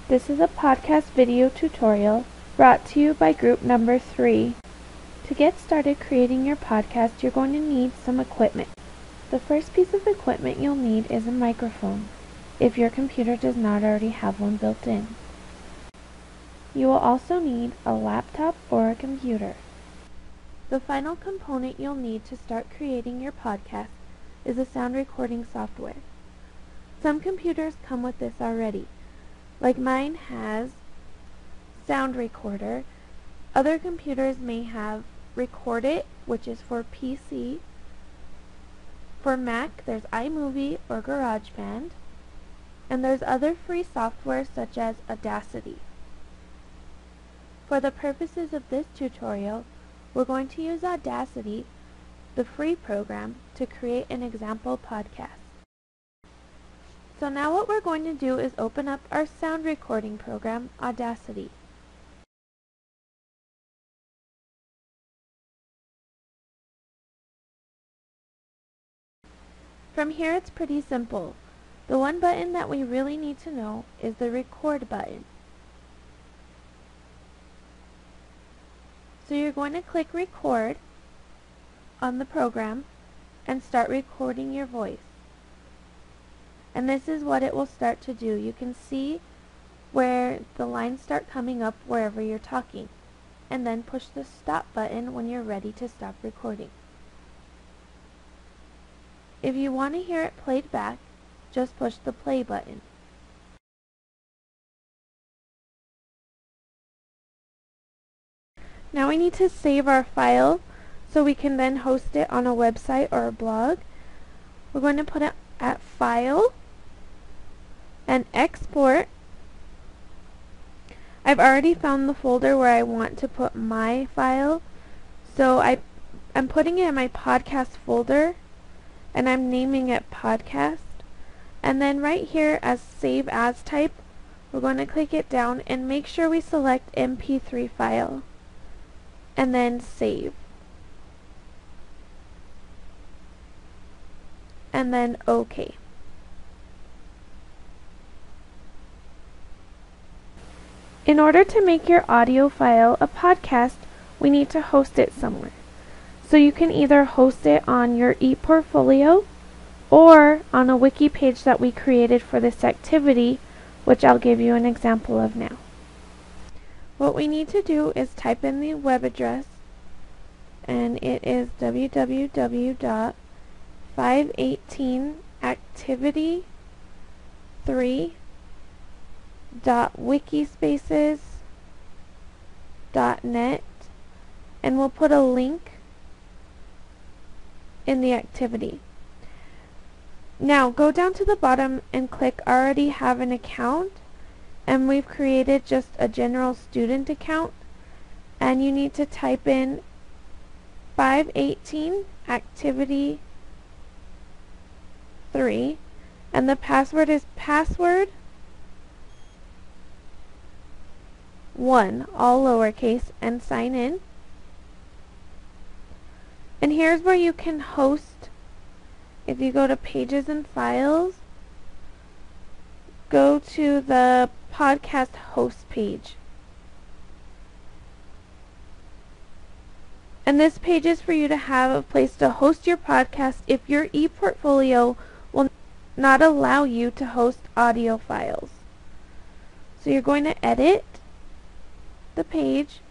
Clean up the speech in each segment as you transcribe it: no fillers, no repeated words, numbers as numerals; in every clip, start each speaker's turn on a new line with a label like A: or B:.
A: This is a podcast video tutorial brought to you by group number 3. To get started creating your podcast, you're going to need some equipment. The first piece of equipment you'll need is a microphone, if your computer does not already have one built in. You will also need a laptop or a computer. The final component you'll need to start creating your podcast is a sound recording software. Some computers come with this already. Like mine has Sound Recorder. Other computers may have Record It, which is for PC. For Mac, there's iMovie or GarageBand. And there's other free software such as Audacity. For the purposes of this tutorial, we're going to use Audacity, the free program, to create an example podcast. So now what we're going to do is open up our sound recording program, Audacity. From here it's pretty simple. The one button that we really need to know is the record button. So you're going to click record on the program and start recording your voice. And this is what it will start to do. You can see where the lines start coming up wherever you're talking. And then push the stop button when you're ready to stop recording. If you want to hear it played back, just push the play button. Now we need to save our file so we can then host it on a website or a blog. We're going to put it at File and Export. I've already found the folder where I want to put my file, so I'm putting it in my podcast folder and I'm naming it podcast. And then right here as Save As type, we're going to click it down and make sure we select MP3 file and then save. And then OK. In order to make your audio file a podcast, we need to host it somewhere. So you can either host it on your ePortfolio or on a wiki page that we created for this activity, which I'll give you an example of now. What we need to do is type in the web address, and it is www.518activity3.wikispaces.net, and we'll put a link in the activity. Now go down to the bottom and click already have an account, and we've created just a general student account, and you need to type in 518 activity 3, and the password is password 1, all lowercase, and sign in. And here's where you can host. If you go to Pages and Files, go to the podcast host page. And this page is for you to have a place to host your podcast if your ePortfolio will not allow you to host audio files. So you're going to edit the page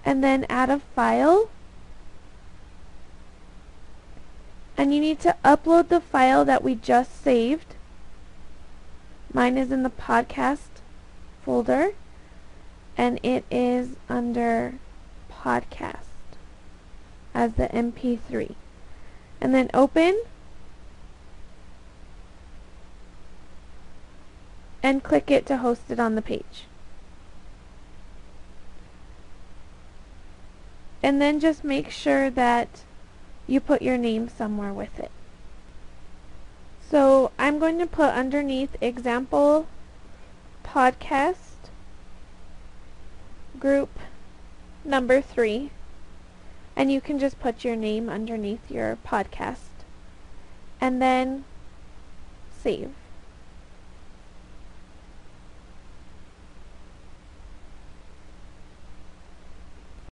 A: and then add a file. And you need to upload the file that we just saved. Mine is in the podcast folder, and it is under podcast as the MP3. And then open and click it to host it on the page. And then just make sure that you put your name somewhere with it. So I'm going to put underneath example podcast group number 3, and you can just put your name underneath your podcast and then save.